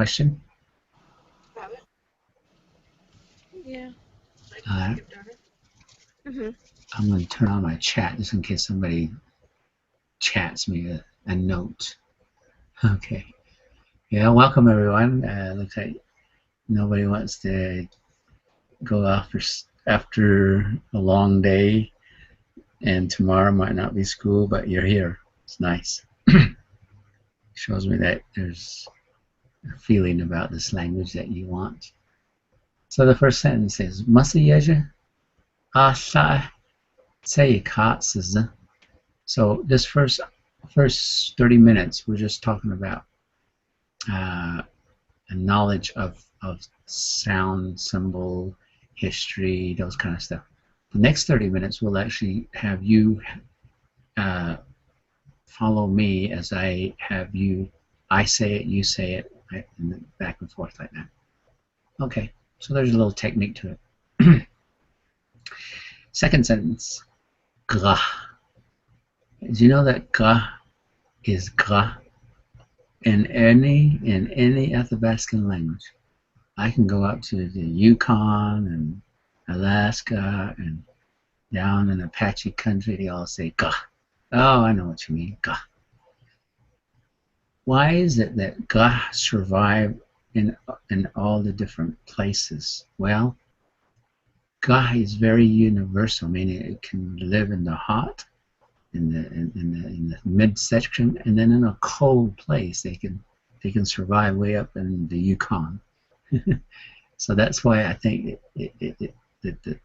Question? Have it? Yeah. I All right. skipped over. Mhm. I'm going to turn on my chat just in case somebody chats me a note. Okay. Yeah, welcome everyone. Looks like nobody wants to go after a long day, and tomorrow might not be school, but you're here. It's nice. Shows me that there's a feeling about this language that you want. So the first sentence is Masa Asha say katsuzn. So this first 30 minutes, we're just talking about a knowledge of sound, symbol, history, those kind of stuff. The next 30 minutes will actually have you uh, follow me as I have you, I say it, you say it, right, and back and forth like that. Okay, so there's a little technique to it. Second sentence, gra. Do you know that gra is gra in any Athabascan language? I can go up to the Yukon and Alaska and down in Apache country. They all say "gah." Oh, I know what you mean, "gah." Why is it that "gah" survive in all the different places? Well, "gah" is very universal, meaning it can live in the hot, in the midsection, and then in a cold place they can survive way up in the Yukon. So that's why I think that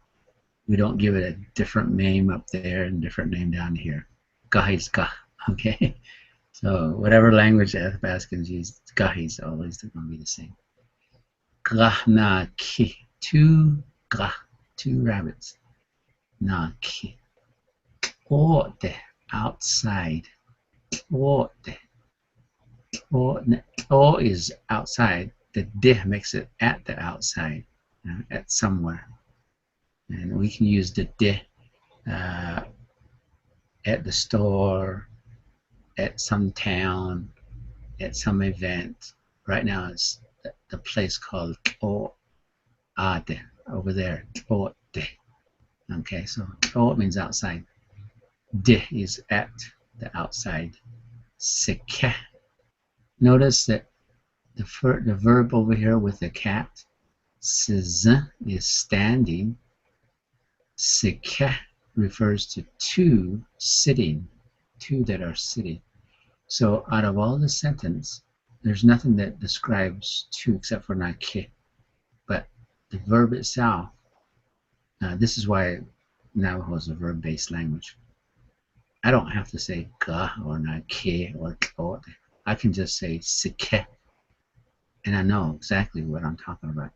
we don't give it a different name up there and different name down here. Gahi is Gah. Okay? So whatever language the Athabascans use, Gahi is always going to be the same. Gah na ki. Two rabbits. Na ki. Ote, outside. Ote. O is outside. The de makes it at the outside, at somewhere. And we can use the de uh, at the store, at some town, at some event. Right now, it's the place called Ade over there. Ode. Okay, so O means outside. De is at the outside. Seke. Notice that the verb over here with the cat, siz, is standing. Seke refers to two sitting, two that are sitting. So out of all the sentence, there's nothing that describes two except for nake. But the verb itself, this is why Navajo is a verb-based language. I don't have to say ga or nake or k'ot. I can just say sike, and I know exactly what I'm talking about.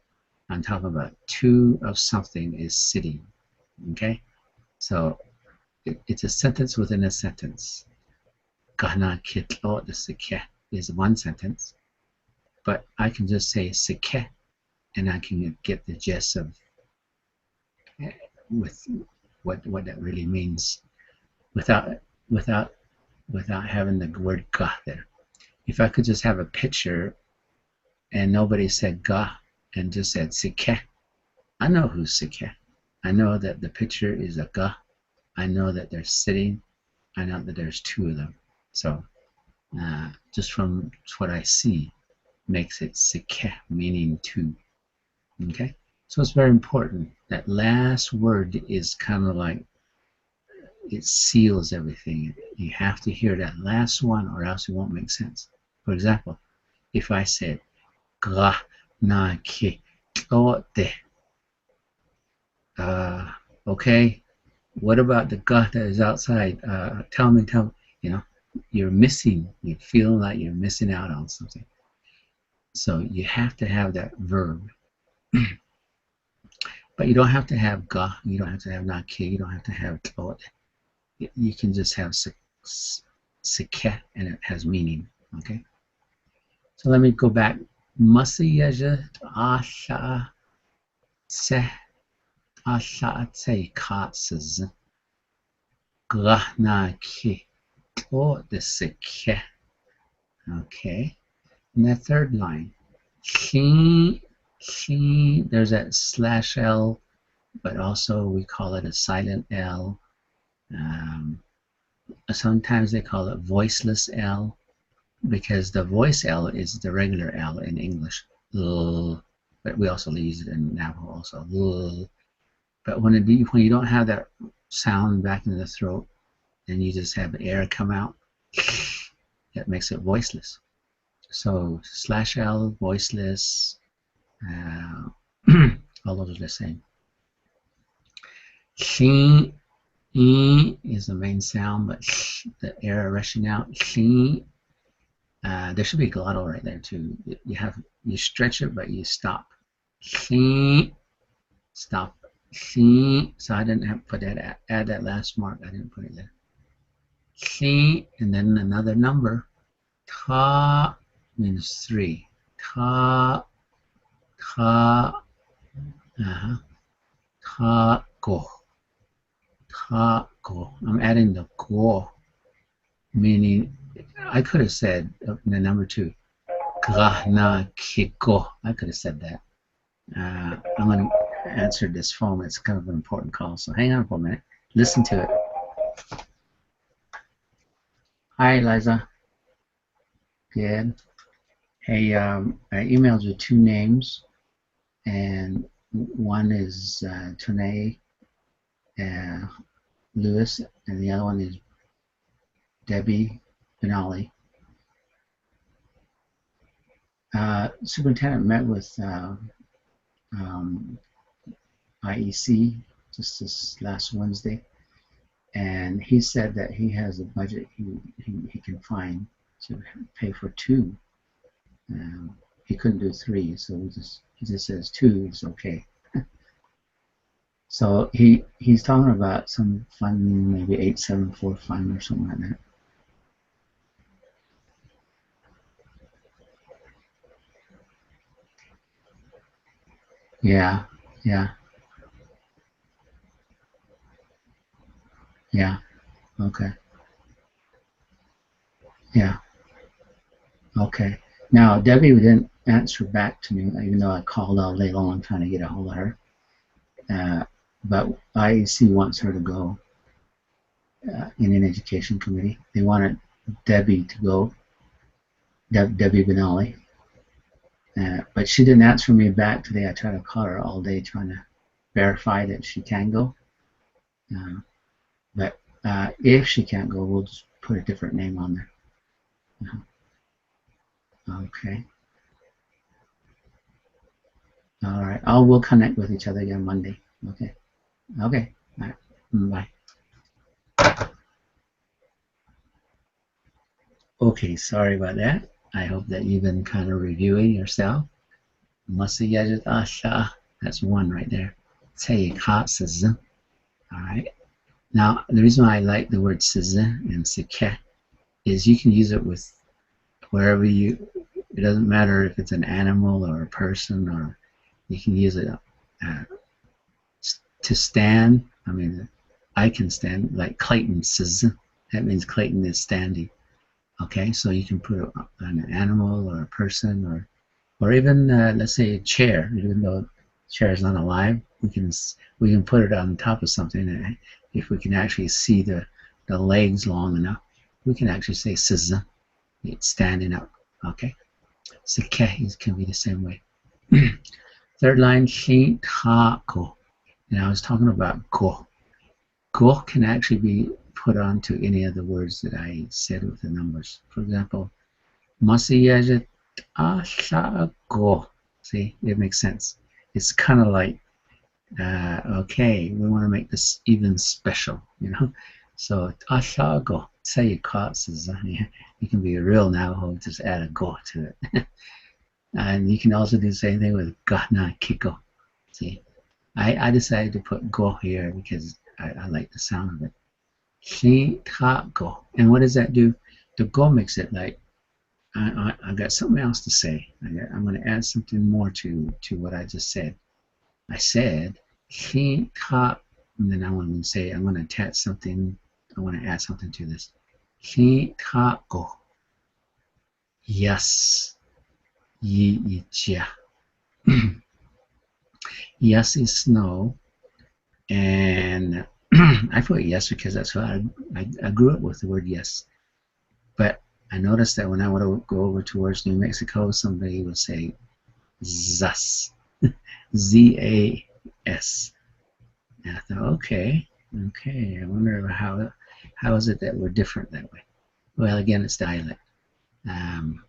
I'm talking about two of something is sitting. Okay? So it's a sentence within a sentence. Gana kitlo the sike is one sentence, but I can just say sike, and I can get the gist of with what that really means without without without having the word ga there. If I could just have a picture and nobody said ga and just said sike, I know who's sike. I know that the picture is a ga. I know that they're sitting. I know that there's two of them. So just from what I see makes it sike, meaning two. Okay? So it's very important. That last word is kind of like it seals everything. You have to hear that last one or else it won't make sense. For example, if I said gra na ke ote, okay, what about the ga that is outside? Tell me, you know, you're missing, you feel like you're missing out on something. So you have to have that verb. But you don't have to have ga, you don't have to have na ke, you don't have to have ote. You can just have sike and it has meaning. Okay, so let me go back. Masayaja asha se asha se katsas grahna ki o the sike. Okay, and that third line. She, there's that slash L, but also we call it a silent L. Sometimes they call it voiceless L because the voice L is the regular L in English. But we also use it in Navajo also. But when you don't have that sound back in the throat, and you just have air come out, that makes it voiceless. So slash L, voiceless, all those are the same. She is the main sound, but the air rushing out. She, there should be a glottal right there too. You stretch it, but you stop. She, stop. She. So I didn't have to put that add that last mark. I didn't put it there. She, and then another number. Ta means 3. Ta, ta, ta, go. Ta, go. I'm adding the go, meaning I could have said the number 2. Gra na kiko. I could have said that. I'm going to answer this phone. It's kind of an important call, so hang on for a minute. Listen to it. Hi, Liza. Good. Hey, I emailed you 2 names, and one is Tanae Lewis, and the other one is Debbie Benali. Superintendent met with IEC just this last Wednesday, and he said that he has a budget he can find to pay for 2. He couldn't do 3, so he just says 2 is okay. So he's talking about some fund, maybe 874 fund or something like that. Yeah, okay, yeah, okay. Now Debbie didn't answer back to me, even though I called all day long trying to get a hold of her. But IEC wants her to go in an education committee. They wanted Debbie to go, Debbie Benali. But she didn't answer me back today. I tried to call her all day trying to verify that she can go. But if she can't go, we'll just put a different name on there. Okay. All right. We'll connect with each other again Monday. Okay. Okay. All right. Bye. Okay. Sorry about that. I hope that you've been kind of reviewing yourself. That's 1 right there. All right. Now, the reason why I like the word sizin and sike is you can use it with wherever it doesn't matter if it's an animal or a person, or you can use it to stand. I mean, I can stand, like Clayton says, that means Clayton is standing. Okay, so you can put it on an animal or a person, or even let's say a chair. Even though the chair is not alive, we can put it on top of something, and if we can actually see the legs long enough, we can actually say sizza. It's standing up. Okay, sike can be the same way. Third line, shi ta ko. And I was talking about go. Go can actually be put onto any of the words that I said with the numbers. For example, masiyajet asha go. See, it makes sense. It's kind of like, okay, we want to make this even special, you know. So asha go. Say your says you can be a real Navajo, just add a go to it. And you can also do the same thing with gana kiko. See, I decided to put go here because I like the sound of it. Shi ta go. And what does that do? The go makes it like I got something else to say. I'm going to add something more to what I just said. I said shi ta, and then I'm going to say I'm going to attach something. I want to add something to this. Shi ta go. Yes. yi jia. Yes is snow, and I put yes because that's what I grew up with the word yes. But I noticed that when I would go over towards New Mexico, somebody would say zas, Z-A-S. And I thought, okay, I wonder how is it that we're different that way? Well, again, it's dialect, and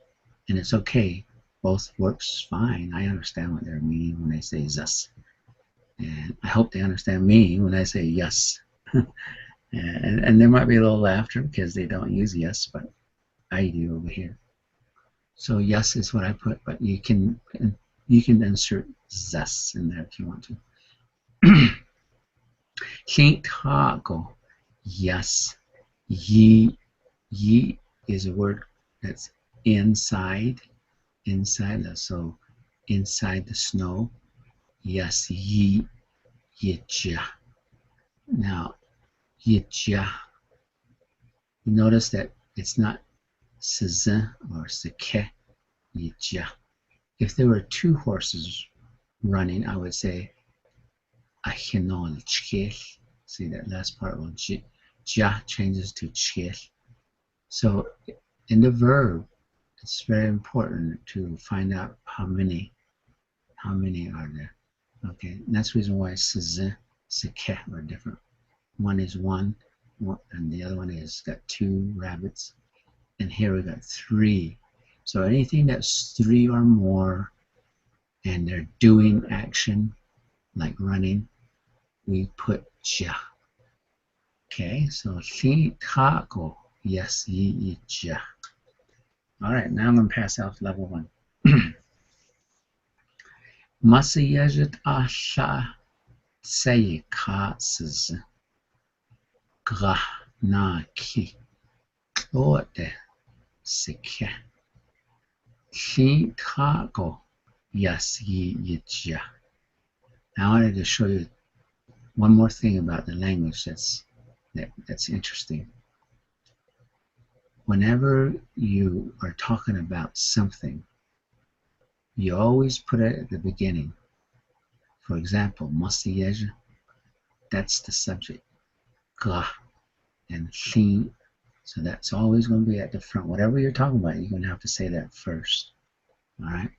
it's okay. Both works fine. I understand what they're meaning when they say zas, and I hope they understand me when I say yes. And there might be a little laughter because they don't use yes, but I do over here. So yes is what I put, but you can insert zas in there if you want to. Taco. Yes. Ye is a word that's inside. So inside the snow. Yes, yija. Now, yija. You notice that it's not sizin or sike, yija. If there were two horses running, I would say ahinol chkech. See that last part will ja changes to chkech. So in the verb, it's very important to find out how many are there. Okay, and that's the reason why sizin, sike are different. One is one, and the other one is got two rabbits, and here we got three. So anything that's three or more, and they're doing action like running, we put ja. Okay, so thi taco, yes, yi ja. All right, now I'm going to pass out level 1. Masayajit asha say katsız gra na ki ote sike thi taco, yes, yi ja. Now I wanted to show you one more thing about the language that's interesting. Whenever you are talking about something, you always put it at the beginning. For example, mastiyeja, that's the subject. Ga and thi, so that's always going to be at the front. Whatever you're talking about, you're going to have to say that first. All right?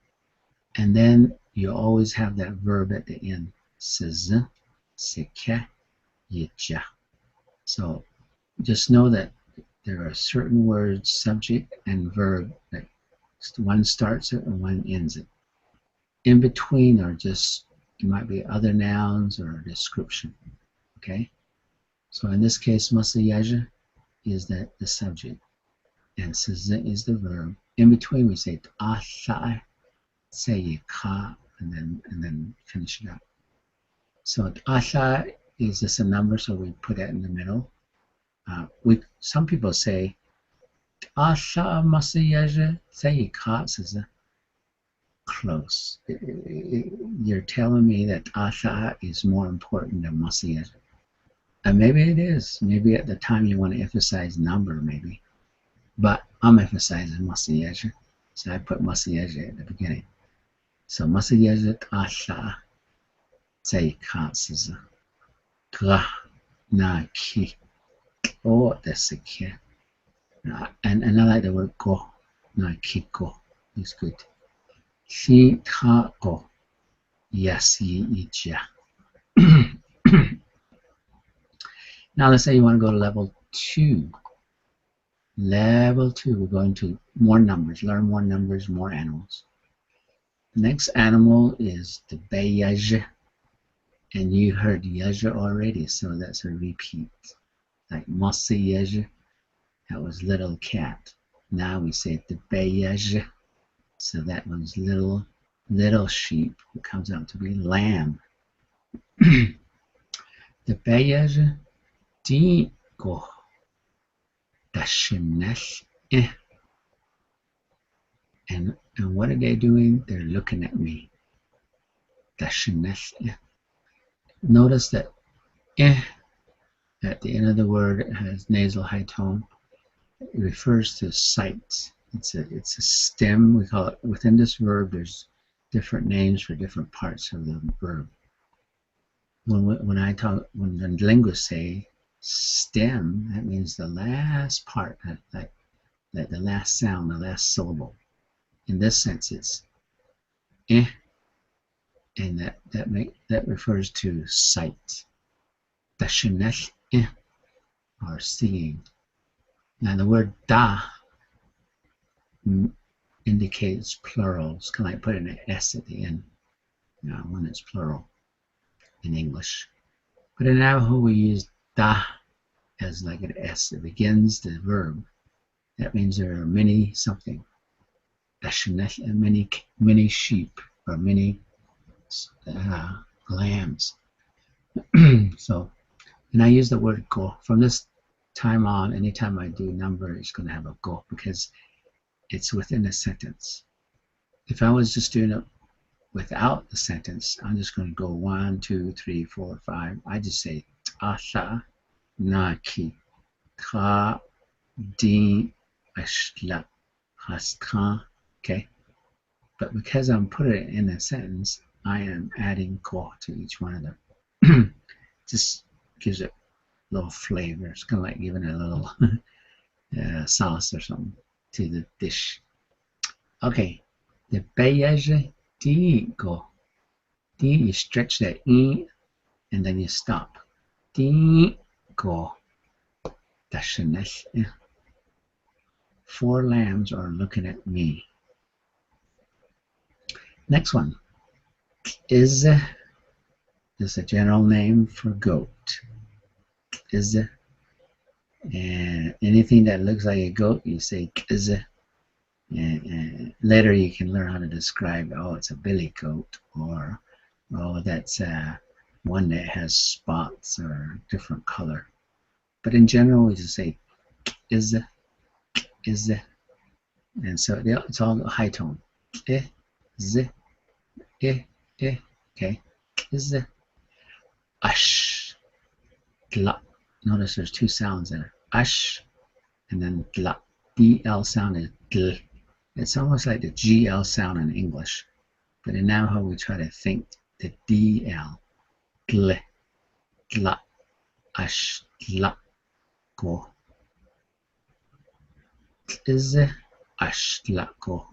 And then you always have that verb at the end. Sizin, sike, yija. So just know that there are certain words, subject and verb, that one starts it and one ends it. In between are just, it might be other nouns or a description. Okay? So in this case, masayaja is the subject, and sizin is the verb. In between we say asa, say ka, and then finish it up. So asa is just a number, so we put that in the middle. Some people say asa masayaja say ka sizin. Close. You're telling me that asa is more important than masayaja. And maybe it is. Maybe at the time you want to emphasize number, maybe. But I'm emphasizing masayaja. So I put masayaja at the beginning. So masayaja asa say katsiza. Gra na ki. Oh, that's a kid. And I like the word go. Na ki go. It's good. Thi ta go. Yes, yi ja. Now let's say you want to go to level 2. Level 2, we're going to more numbers, learn more numbers, more animals. The next animal is the bayaj, and you heard yaja already, so that's a repeat. Like masayaj, that was little cat. Now we say the bayaj, so that one's little sheep. It comes out to be lamb. The bayaj di go. And what are they doing? They're looking at me. Notice that at the end of the word it has nasal high tone. It refers to sight. it's a stem. We call it, within this verb, there's different names for different parts of the verb. When the linguists say stem, that means the last part, like the last sound, the last syllable. In this sense, it's eh, and that refers to sight. Tashinesh eh, or seeing. Now the word da indicates plural. It's kind of like putting an S at the end, when it's plural in English. But in Navajo, we use da as like an S. It begins the verb. That means there are many something. Many sheep or many lambs. So, and I use the word go. From this time on, anytime I do number, it's going to have a go because it's within a sentence. If I was just doing it without the sentence, I'm just going to go 1, 2, 3, 4, 5. I just say asha, naki, ka, din, ashla, haskan. Okay, but because I'm putting it in a sentence, I am adding ko to each one of them. Just gives it a little flavor. It's kind of like giving it a little sauce or something to the dish. Okay, the beige di go. Di, you stretch that e and then you stop. Di go. Dashanesh. 4 lambs are looking at me. Next one is a general name for goat. Is and anything that looks like a goat, you say is. And later you can learn how to describe, oh, it's a billy goat, or oh, that's one that has spots or different color. But in general, we just say is, and so it's all high tone. Z, okay. Is ash, gla. Notice there's 2 sounds there. Ash, and then gla. DL sound is gl. It's almost like the GL sound in English, but in Navajo we try to think the DL. Gl, gla, ash, gla, go. Is ash, gla, go.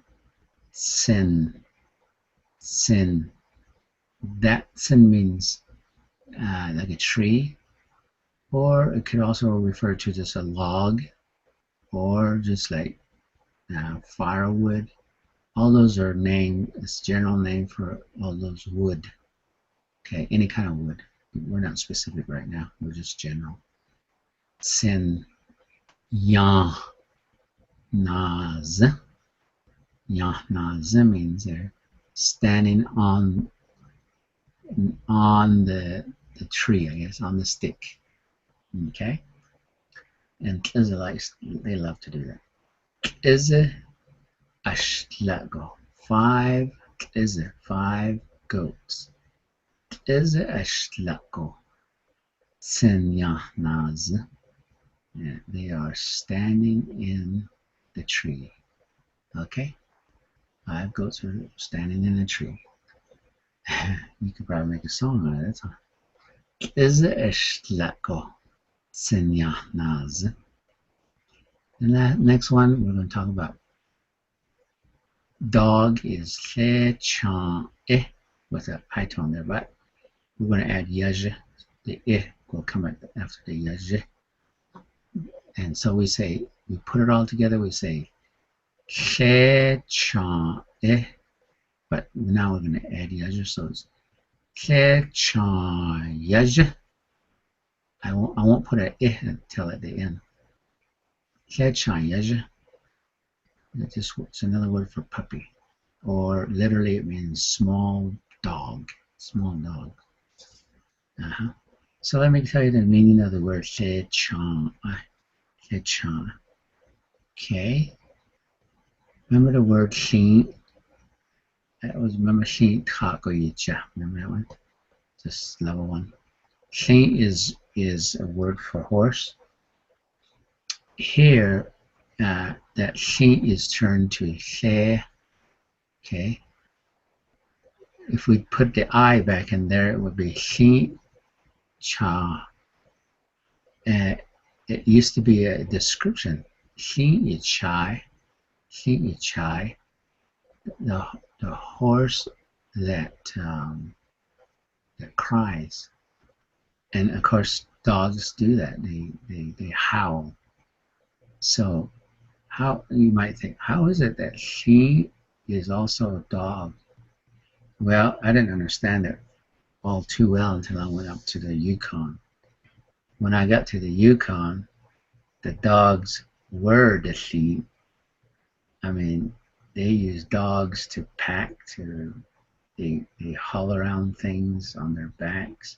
Sin, sin. That sin means like a tree, or it could also refer to just a log, or just like firewood. All those are named, it's general name for all those wood. Okay, any kind of wood. We're not specific right now, we're just general. Sin, ya, naz. Ya, naz means they're standing on the tree, I guess, on the stick. Okay? And Israelites, they love to do that. Is ashlago. 5 is 5 goats. Is ashlago. Senya naz. They are standing in the tree. Okay? 5 goats are standing in a tree. You could probably make a song out of it. Huh? Is ashlago. Senya naz. And that next one we're going to talk about dog is le chan with a high tone there, but we're going to add yaj. The will come after the yaj. And so we put it all together, we say le chan but now we're going to add yaj, so it's le chan yaj. I won't put an until at the end. Le chan yaj. It's another word for puppy, or literally it means small dog. Small dog. So let me tell you the meaning of the word lechon. Lechon. Okay. Remember the word shin? Remember shin takoyicha. Remember that one? Just level 1. Shin is a word for horse. Here that she is turned to she. Okay. If we put the I back in there, it would be she cha. It used to be a description. She chai. She chai. The horse that that cries, and of course dogs do that. They howl. So how you might think, how is it that she is also a dog? Well, I didn't understand it all too well until I went up to the Yukon. When I got to the Yukon, the dogs were the sheep. I mean, they use dogs to pack, they haul around things on their backs,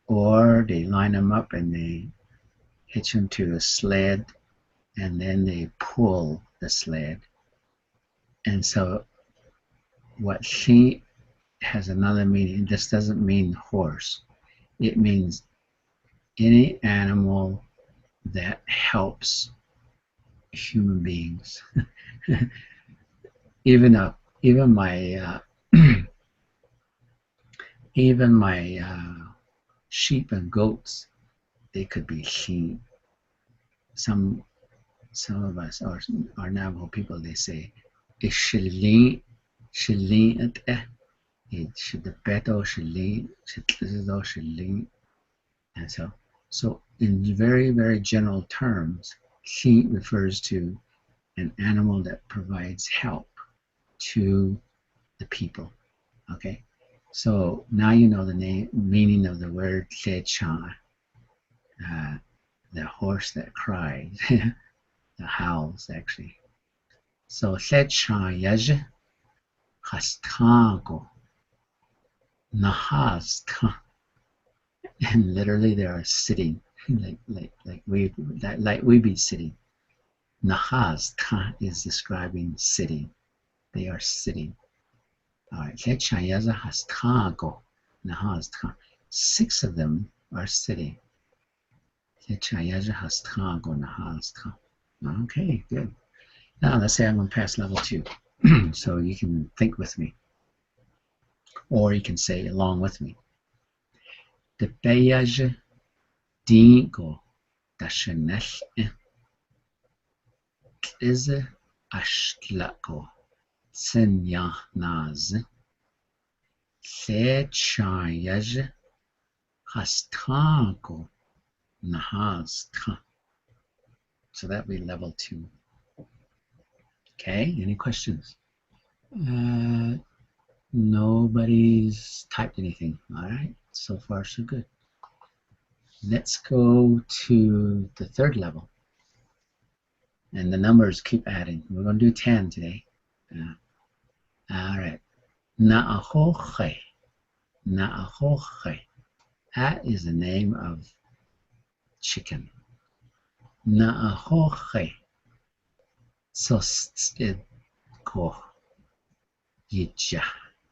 or they line them up and they hitch them to a sled, and then they pull the sled. And so what sheep has another meaning. This doesn't mean horse. It means any animal that helps human beings. Even my even my sheep and goats, they could be sheep. Some of us are Navajo people. They say "ishilin shilin it shidapeto shilin shitlizo shilin," and so in very general terms, she refers to an animal that provides help to the people. Okay, so now you know the meaning of the word Lechan, the horse that cries, the howls actually. So Lechan Yaj Hastango Nahasta, and literally they are sitting like we be sitting. Nahasta is describing sitting. They are sitting. All right, Lechayaza Hastago Nahasta. 6 of them are sitting. Lechayaza Hastago Nahasta. Okay, good. Now let's say I'm going to pass level 2. So you can think with me, or you can say along with me. The Bayaj Dingo Dashanesh is Ashlako Senya Naz Lechayaj Hastago Nahasta. So that would be level 2. Okay, any questions? Nobody's typed anything. All right, so far so good. Let's go to the 3rd level. And the numbers keep adding. We're going to do 10 today. All right. Na'ahoche. Na'ahoche. That is the name of chicken. Na'ahoche. Sostidko. Yija.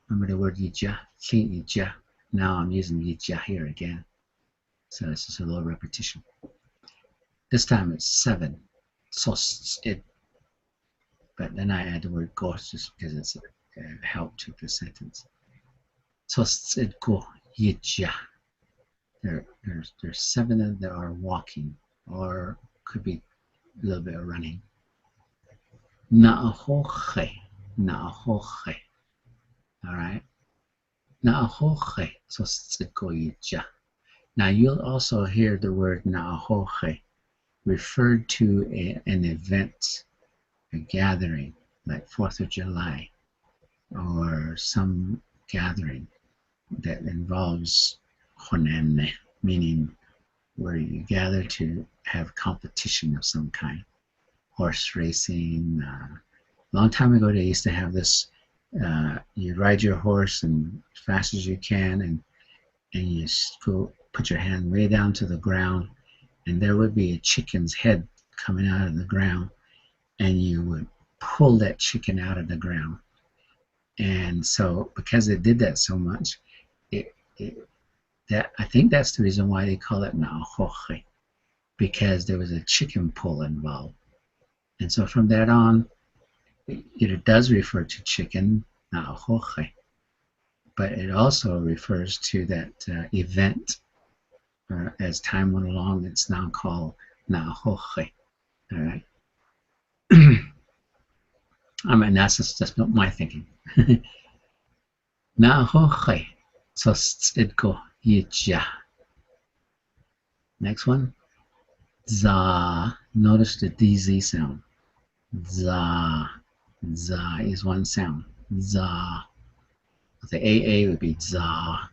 Remember the word yija? Yija. Now I'm using yija here again. So it's just a little repetition. This time it's 7. Sostid. But then I add the word go just because it's a help to the sentence. Sostidko yija. There's 7 that are walking, or could be a little bit of running. Na'ahoche. Na'ahoche. All right. Na'ahoche. Sostidko yija. Now you'll also hear the word na'ahoche referred to an event, a gathering, like 4th of July, or some gathering that involves honenne, meaning where you gather to have competition of some kind, horse racing. A long time ago they used to have this, you ride your horse and as fast as you can, and you put your hand way down to the ground, and there would be a chicken's head coming out of the ground, and you would pull that chicken out of the ground. And so because they did that so much, I think that's the reason why they call it na'ahoche, because there was a chicken pull involved. And so from that on, it does refer to chicken, na'ahoche, but it also refers to that event. As time went along, it's now called na'ahoche. All right. I mean, that's just my thinking. Na'ahoche, tzostidko yitja. Next one, za. Notice the DZ sound. Za. Za is one sound. Za. The AA would be za.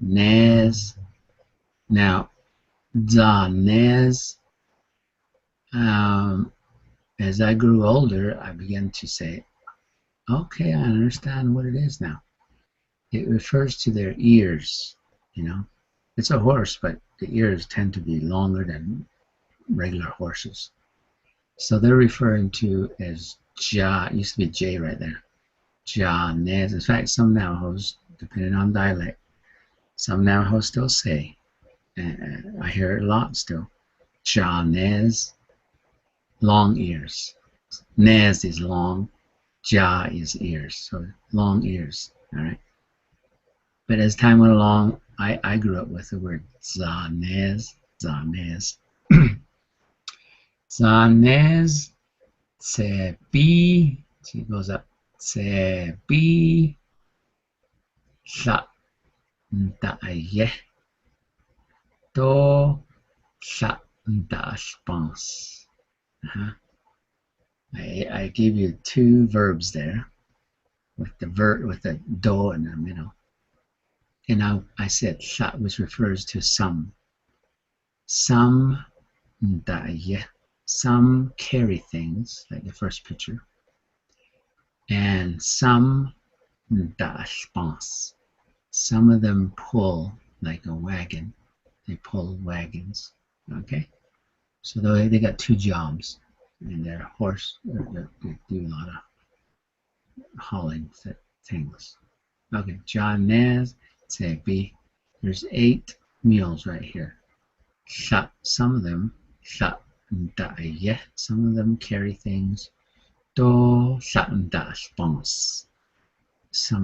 Nez. Now, za, nez. As I grew older, I began to say, okay, I understand what it is now. It refers to their ears, you know. It's a horse, but the ears tend to be longer than regular horses. So they're referring to as ja, it used to be J right there. Ja, nez. In fact, some Navajos, depending on dialect, some Navajos still say, and I hear it a lot still, ja, nez, long ears. Nez is long, ja is ears, so long ears, all right? But as time went along, I grew up with the word zanez, zanez. Zanez, sebi, she goes up, sebi, sa, ntaye, do, sa, ntaspans. I gave you two verbs there, with the do in the middle. And I said sa, which refers to some. Some carry things, like the first picture. And some some of them pull like a wagon. They pull wagons. Okay? So they got two jobs. And their horse, they do a lot of hauling things. Okay, John Nez, say B. There's 8 meals right here. Some of them, some of them carry things. Some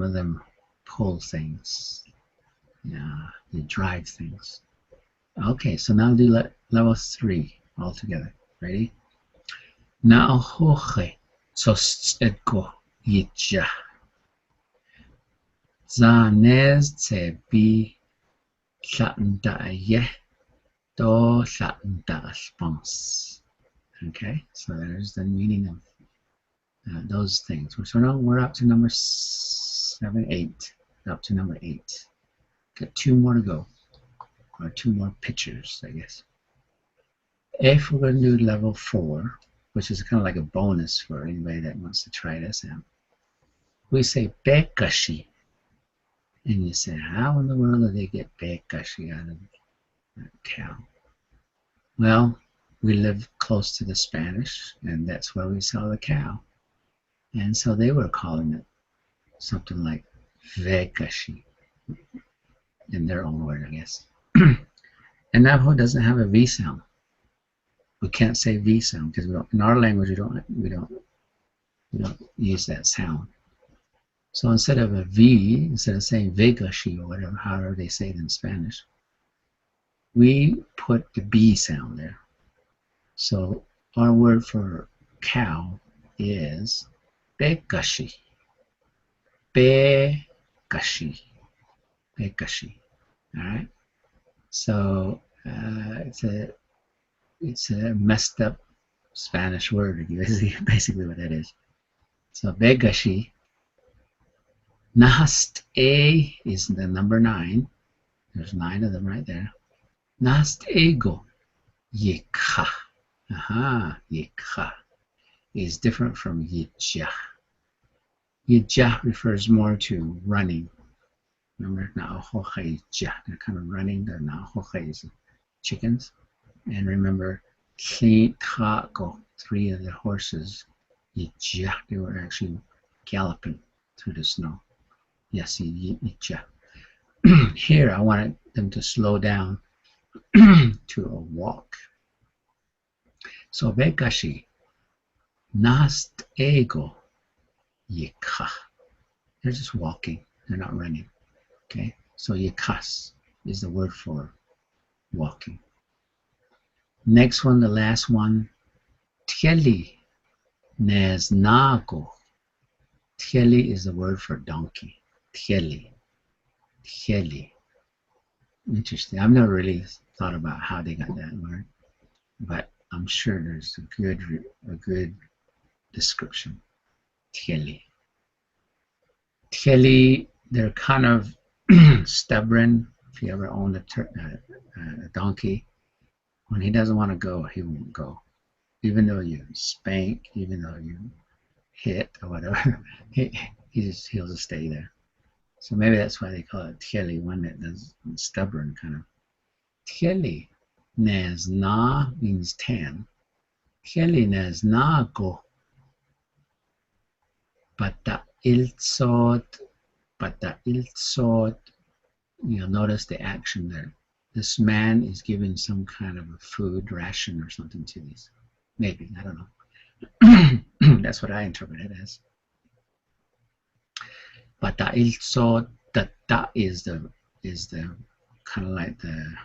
of them pull things. Yeah, they drive things. Okay, so now do level 3 all together. Ready? Na'ahoche tzostedko yitja. Zanez tsebi sa'nda'yeh do sa'nda'spons. Okay, so there's the meaning of those things. So now we're up to number 7, 8. Up to number 8. Got 2 more to go. Or 2 more pictures, I guess. If we're going to do level 4, which is kind of like a bonus for anybody that wants to try this out, we say bekashi. And you say, how in the world do they get bekashi out of a cow? Well, we live close to the Spanish, and that's where we saw the cow. And so they were calling it something like vekashi, in their own word, I guess. And Navajo doesn't have a V sound. We can't say V sound because in our language we don't use that sound. So instead of a V, instead of saying vegashi or whatever, however they say it in Spanish, we put the B sound there. So our word for cow is begashi. Begashi. Begashi. All right. So it's a messed up Spanish word, basically what that is. So begashi. Nahast A is the number 9. There's 9 of them right there. Nahast ego. Yikha. Aha, yikha is different from yijah. Yijah refers more to running. Remember, na'ahoche yijah. They're kind of running. They're na'ahoche is chickens. And remember, Klay, 3 of the horses, yijah, they were actually galloping through the snow. Yes, yijah. Here, I wanted them to slow down to a walk. So, begashi, Nast ego yika. They're just walking. They're not running. Okay. So yikas is the word for walking. Next one, the last one. Tieli Neznago. Tieli is the word for donkey. Tieli. Tieli. Interesting. I've never really thought about how they got that word, but I'm sure there's a good description. Tieli. Tieli, they're kind of stubborn. If you ever owned a donkey, when he doesn't want to go, he won't go. Even though you spank, even though you hit or whatever, he'll just stay there. So maybe that's why they call it tieli, one that is stubborn kind of. Tieli nes na means 10. Tieli nes na go. Bata ilsod. You'll notice the action there. This man is giving some kind of a food ration or something to these. Maybe, I don't know. That's what I interpret it as. Bata ilsod, that is the kind of like the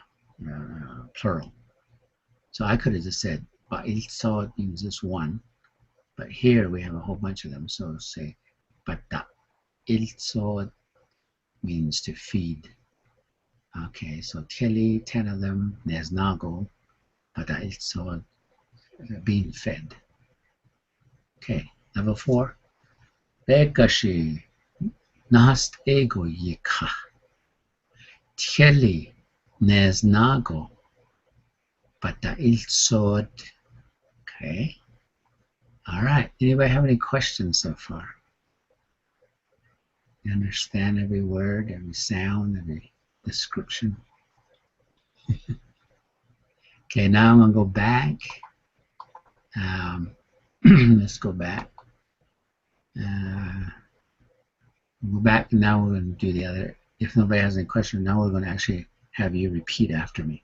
plural. So I could have just said ba'ilsod means just one, but here we have a whole bunch of them. So say ba'ilsod means to feed. Okay, so teli, 10 of them. There's nago, ba'ilsod, being fed. Okay, number 4. Bekashi nast ego yika. Teli nes nago. Ba'ilsod. Okay. All right. Anybody have any questions so far? You understand every word, every sound, every description? Okay, now I'm going to go back. Let's go back. Go back, and now we're going to do the other. If nobody has any questions, now we're going to actually have you repeat after me.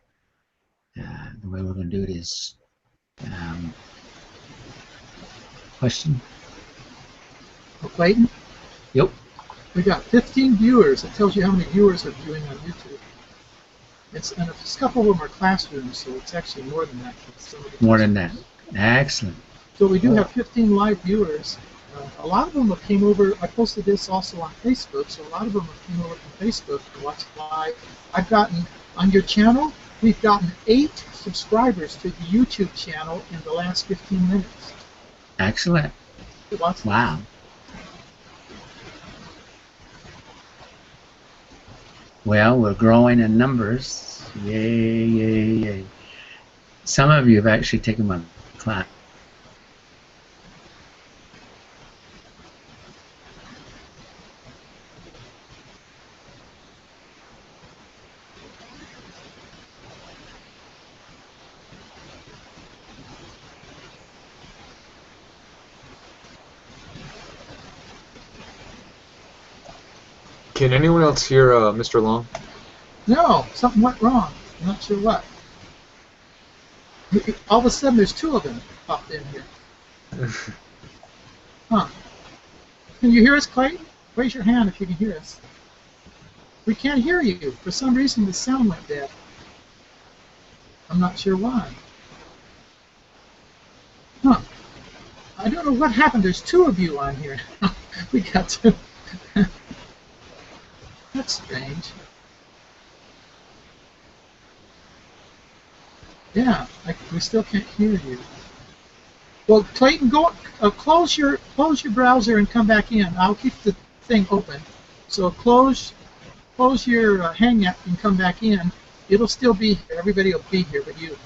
The way we're going to do it is question. Oh, Clayton? Yep. We got 15 viewers. It tells you how many viewers are viewing on YouTube. And a couple of them are classrooms, so it's actually more than that. More than that. Excellent. So we do have 15 live viewers. A lot of them came over. I posted this also on Facebook, so a lot of them came over from Facebook to watch live. I've gotten, on your channel, we've gotten 8 subscribers to the YouTube channel in the last 15 minutes. Excellent. Wow. Well, we're growing in numbers. Yay, yay, yay. Some of you have actually taken my class. Can anyone else hear Mr. Long? No, something went wrong. I'm not sure what. All of a sudden, there's 2 of them popped in here. Huh. Can you hear us, Clayton? Raise your hand if you can hear us. We can't hear you. For some reason, the sound went dead. I'm not sure why. Huh. I don't know what happened. There's 2 of you on here. We got 2. That's strange. Yeah, we still can't hear you. Well, Clayton, go close your browser and come back in. I'll keep the thing open. So close your Hangouts and come back in. It'll still be here. Everybody will be here, but you.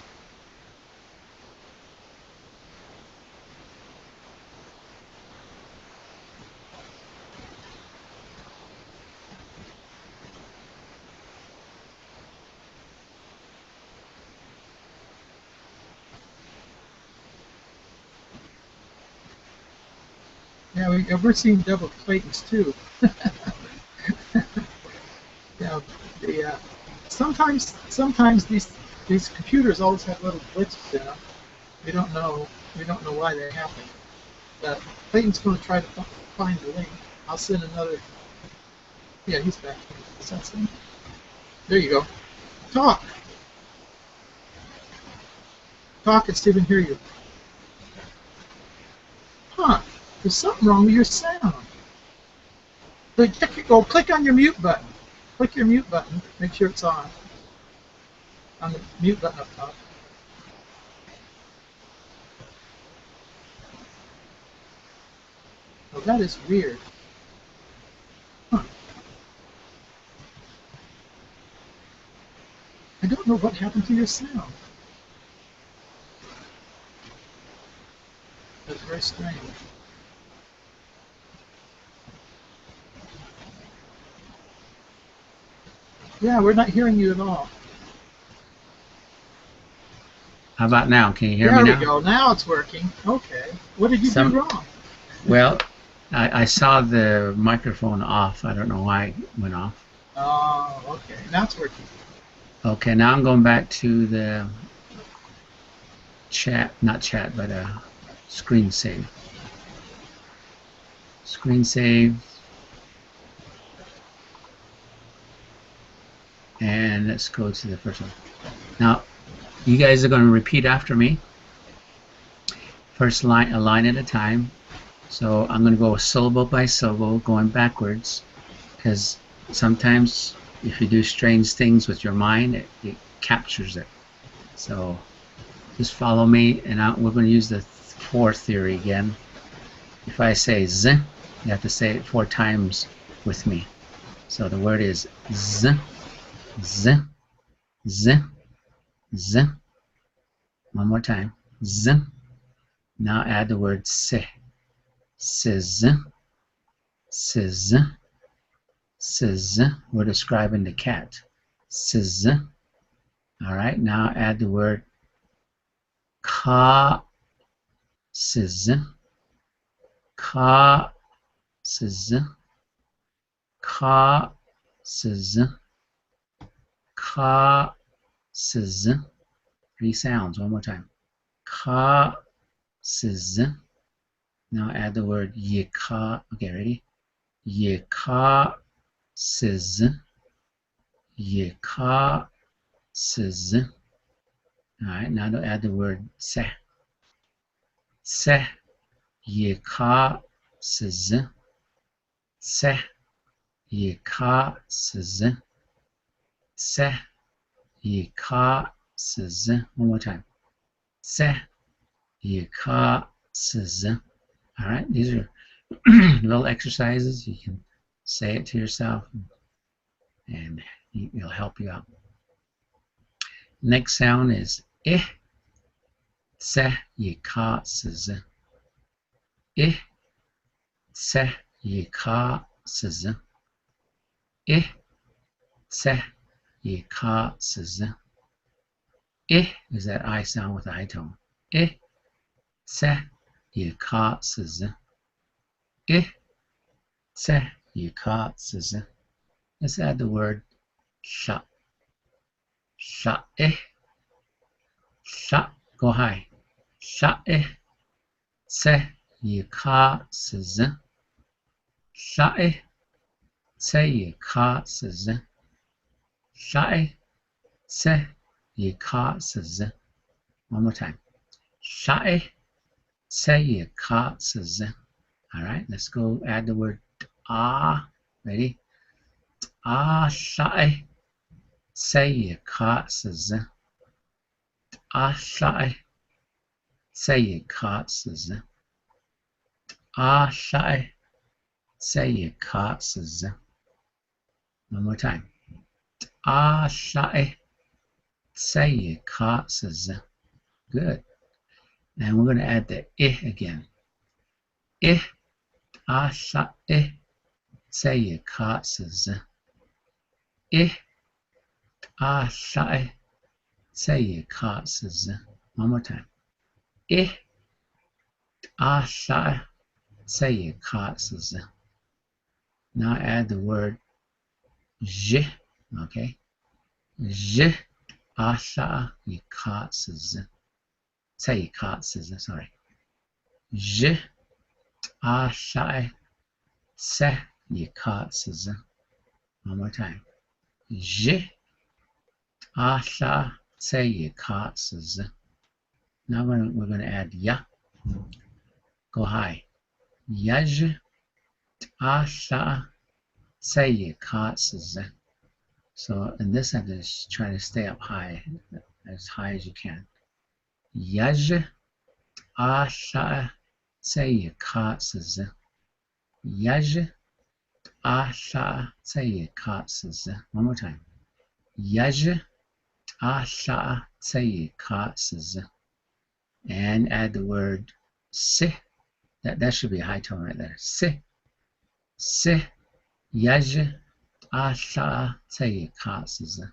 Yeah, we're seeing double Claytons too. Yeah, sometimes these computers always have little glitches in them. We don't know why they happen. Clayton's going to try to find the link. I'll send another. Yeah, he's back here. Is that him? There you go. Talk. Talk and Stephen hear you. Huh. There's something wrong with your sound. Go click on your mute button. Click your mute button. Make sure it's on. On the mute button up top. Oh, that is weird. Huh. I don't know what happened to your sound. That's very strange. Yeah, we're not hearing you at all. How about now? Can you hear me now? There we go. Now it's working. Okay. What did you do wrong? Well, I saw the microphone off. I don't know why it went off. Oh, okay. Now it's working. Okay, now I'm going back to the chat, not chat, but screen save. Screen save. And let's go to the first one. Now, you guys are going to repeat after me. First line, a line at a time. So I'm going to go syllable by syllable, going backwards, because sometimes if you do strange things with your mind, it captures it. So just follow me, and we're going to use the 4 theory again. If I say z, you have to say it 4 times with me. So the word is z, z, z, z. One more time. Z. Now add the word se. Sizz, sizz, sizz. We're describing the cat. Sizz. All right, now add the word ka, sizz, ka, sizz, ka, sizz, ka, sizz. 3 sounds. One more time. Ka, sizz. Now add the word yika. Okay, ready? Yika, sizz, yika, sizz. All right, now to add the word se. Se, yika, sizz, se, yika, sizz, se, yika, sizz. One more time. Se, yika, sizz. All right, these are little exercises. You can say it to yourself, and it'll help you out. Next sound is eh, se, yika, sizz. Eh, se, yika, sizz. Eh, se, yika, sizz. Eh is that I sound with the I tone. Eh, se, yika, sizz. Eh, se, yika, sizz. Let's add the word sha. Sha, eh. Sha, go high. Sha, eh. Se, yika, sizz. Sha, eh. Se, yika, sizz. Sha, eh. Se, yika, sizz. One more time. Sha, eh. Se, yika, sizz. All right, let's go add the word ah. Ready? Ah, sha, eh. Se, yika, sizz. Ah, sha, eh. Se, yika, sizz. Ah, sha, eh. Se, yika, sizz. One more time. Ah, sha, eh. Se, yika, sizz. Good. And we're going to add the eh again. Eh, ah, sha, eh. Se, yika, sizz. Eh, ah, sha, eh. Se, yika, sizz. One more time. Eh, ah, sha, eh. Se, yika, sizz. Now add the word je. Okay. Je, ah, sha, yika, sizz. Se, yika, sizz. Sorry. Je, Asha se yikatsa. One more time. J asha se yikatsa. Now we're going to add ya. Go high. Yaj asha se yikatsa. So in this sentence, try to stay up high as you can. Yaj asha se yikatsa. Yaj asha se yikatsa. One more time. Yaj asha se yikatsa. And add the word se. That should be a high tone right there. Se. Se. Yaj asha se yikatsa.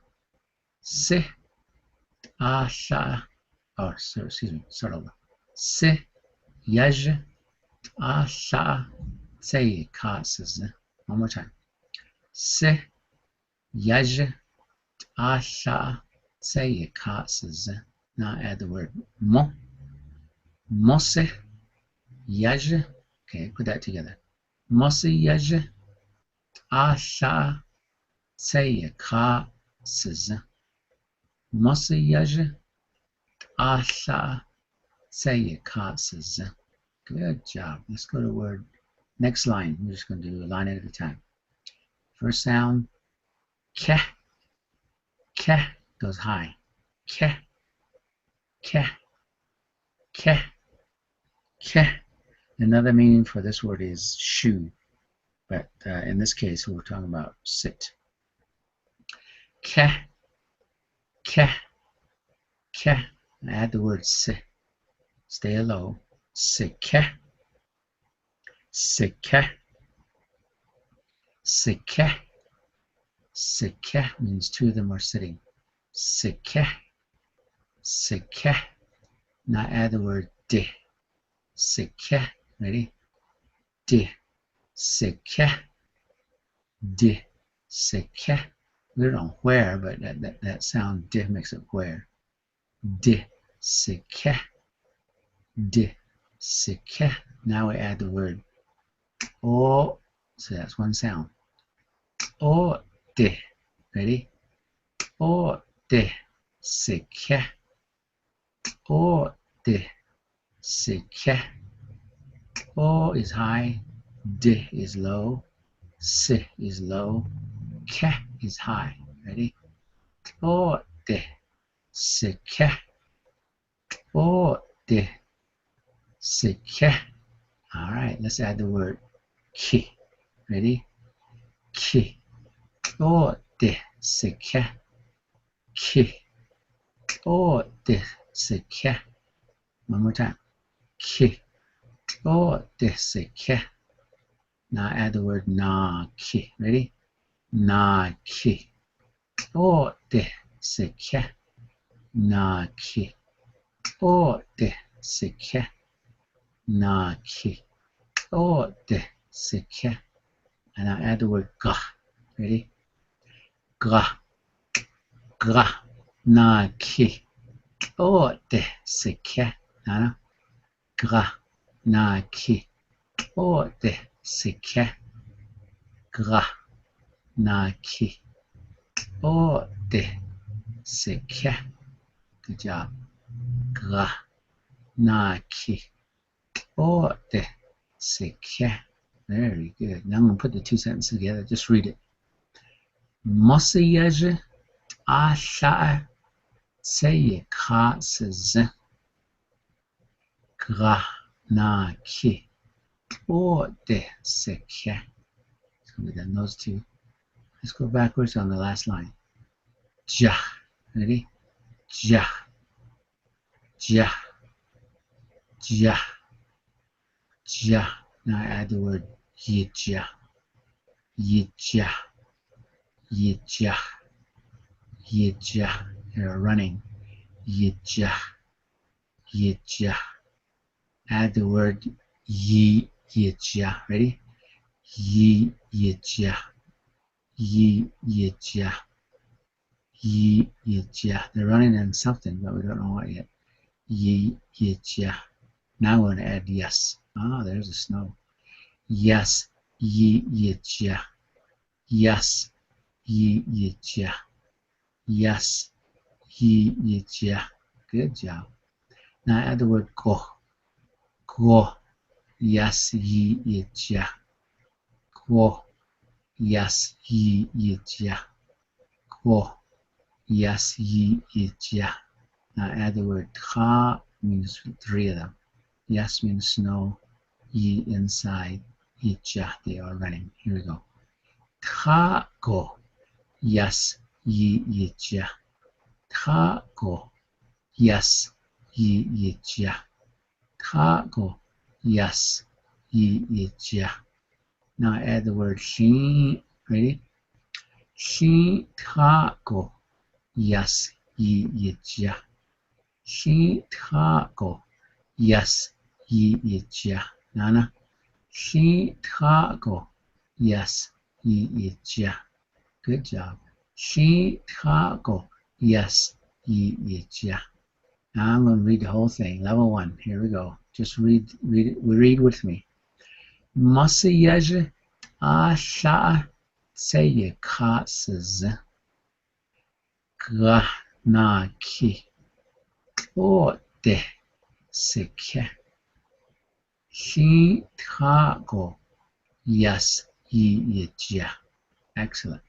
Se. Asha. Oh, sorry, excuse me. Start over. Se. Yaj asha se yikatsa. One more time. Se. Yaj asha se yikatsa. Now add the word mo. Mose yaj. Okay, put that together. Mose yaj asha se yikatsa. Mose yaj asha se yikatsa. Good job. Let's go to word. Next line. We're just going to do a line at a time. First sound, ke. Ke goes high. Ke. Ke. Ke. Ke. Another meaning for this word is shoe, but in this case we're talking about sit. Ke. Ke. Ke. Add the word se. Stay low. Sike. Sike. Sike. Sike means two of them are sitting. Sike. Sike. Now add the word de. Sike. Ready? De. Sike. De. Sike. We don't know where, but that sound de makes it where. De. Sike. De. Sike. Now we add the word o. So that's one sound. O de. Ready? O de. Sike. O de. Sike. O is high. De is low. Se is low. Ke is high. Ready? O de. Sike. O de. Sike. All right, let's add the word ki. Ready? Ki. O de sike. Ki. O de sike. One more time. Ki. O de sike. Now add the word na ki. Ready? Na ki. O de sike. Na ki. O de sike. Na ki. O de sike. And now add the word ga. Ready? Ga. Ga. Na ki. O de sike. Now ga. Na ki. O de sike. Ga. Na ki. O de sike. Good job. Ga. Na ki. O de sike. Very good. Now I'm going to put the two sentences together. Just read it. Mosiyaj asha se yikatsa. Gra na ki. O de sike. So we've done those two. Let's go backwards on the last line. Ja. Ready? Ja. Ja. Ja. Ja. Now I add the word yija. Yija. Yija. Yija. You're running. Yija. Yija. Add the word yija. Ready? Yija. Yija. Yija. They're running in something, but we don't know what yet. Yija. Now we're going to add yes. Ah, there's the snow. Yes, ye ja. Yes, ye ja. Yes, ye ja. Good job. Now add the word go. Go. Yes, ye ja. Go. Yes, ye ja. Go. Yes, ye ja. Now add the word ha, means 3 of them. Yes means snow. Ye inside. Ye ja, they are running. Here we go. Ha go. Yes, ye ja. Ha go. Yes, ye ja. Ha go. Yes, ye ja. Now add the word she. Ready? She ha go. Yes, ye ja. She ha go. Yes, ye ja. Nana. She ha go. Yes, ye ja. Good job. She ha go. Yes, ye ja. Now I'm going to read the whole thing. Level 1. Here we go. Just read it. Read with me. Masiyaj asha seye kasız gra na ki o de seke shi go. Yes, ye ja. Excellent.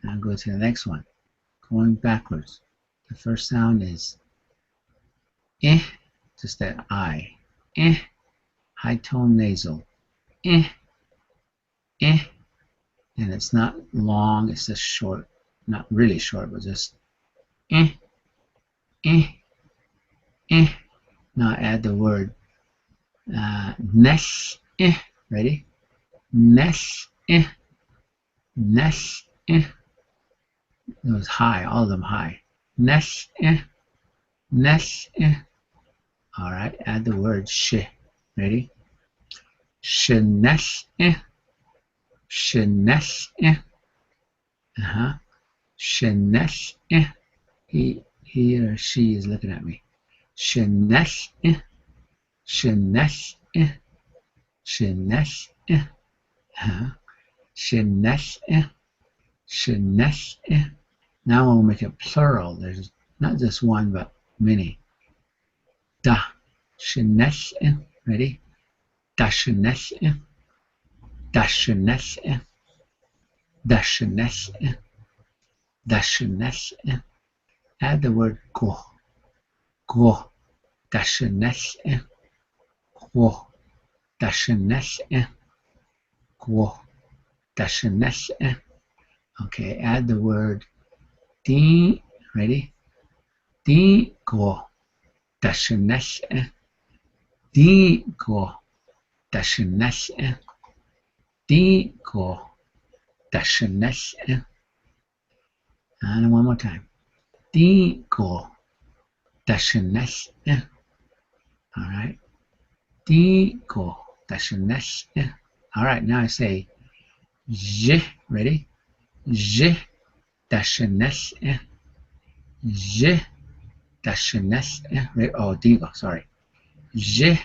Now go to the next one. Going backwards. The first sound is eh, just that I. Eh, high tone nasal. Eh, eh, and it's not long, it's just short. Not really short, but just eh, eh, eh. Now add the word nesh, eh. Ready? Nesh, eh, nesh, eh. It was high, all of them high. Nesh, eh, nesh, eh. All right, add the word sh. Ready? Shenesh, eh, shenesh, eh. Shenesh, eh. He or she is looking at me. Shenesh, eh, shenesh, eh, shenesh, eh. Shenesh, eh, shenesh, eh. Now we'll make it plural. There's not just one, but many. Da, shenesh, eh. Ready? Da shenesh, eh. Da shenesh, eh. Da shenesh, eh. Da shenesh, eh. Add the word go. Go. Da shenesh, eh. Go. Da shenesh, eh. Go. Da shenesh, eh. Okay, add the word di. Ready? Di go. Da shenesh, eh. Di go. Da shenesh, eh. Di go. Da shenesh, eh. And one more time. Di go. Da shenesh, eh. All right. Di go. Da shenesh, eh. All right, now I say je. Ready? Je. Da shenesh, eh. Je. Da shenesh, eh. Oh, digo, sorry. Je.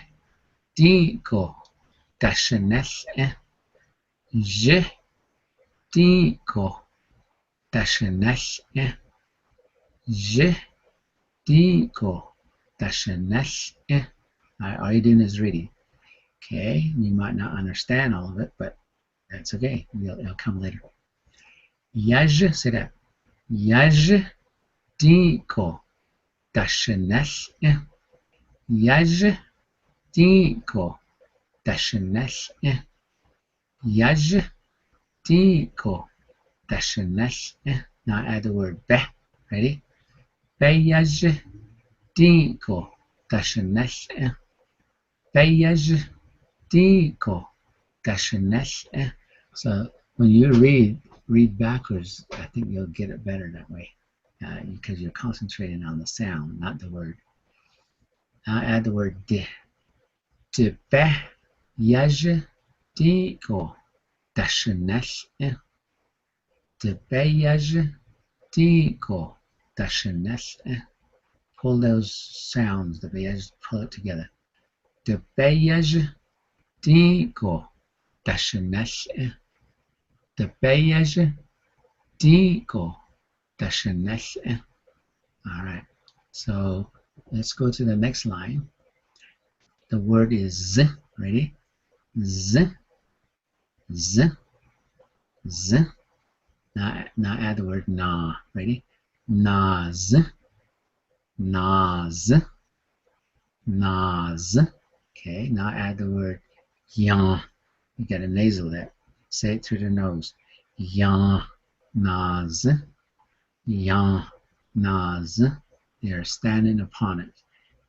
Digo. Da shenesh, eh. Je. Digo. Da shenesh, eh. Je. Digo. Da shenesh, eh. All you're doing is reading. Okay, you might not understand all of it, but that's okay. It'll come later. Yaj, say that. Yaj digo da shenesh, eh. Yaj digo da shenesh, eh. Yaj digo da shenesh, eh. Now add the word be. Ready? Be yaj digo da shenesh, eh. Be yaj digo da shenesh, eh. So when you read backwards, I think you'll get it better that way, because you're concentrating on the sound, not the word. Now add the word de. De be yaj digo da shenesh, eh. De be yaj digo da shenesh, eh. Pull those sounds, the be yaj, pull it together. De be yaj digo دشنش دبيج ديكو دشنش. All right, so let's go to the next line. The word is z. Ready? Z, z, z. Now add the word na. Ready? Naz, naz, naz. Okay, now add the word yan. You got a nasal there. Say it through the nose. Yan, naz, yan, naz. They're standing upon it.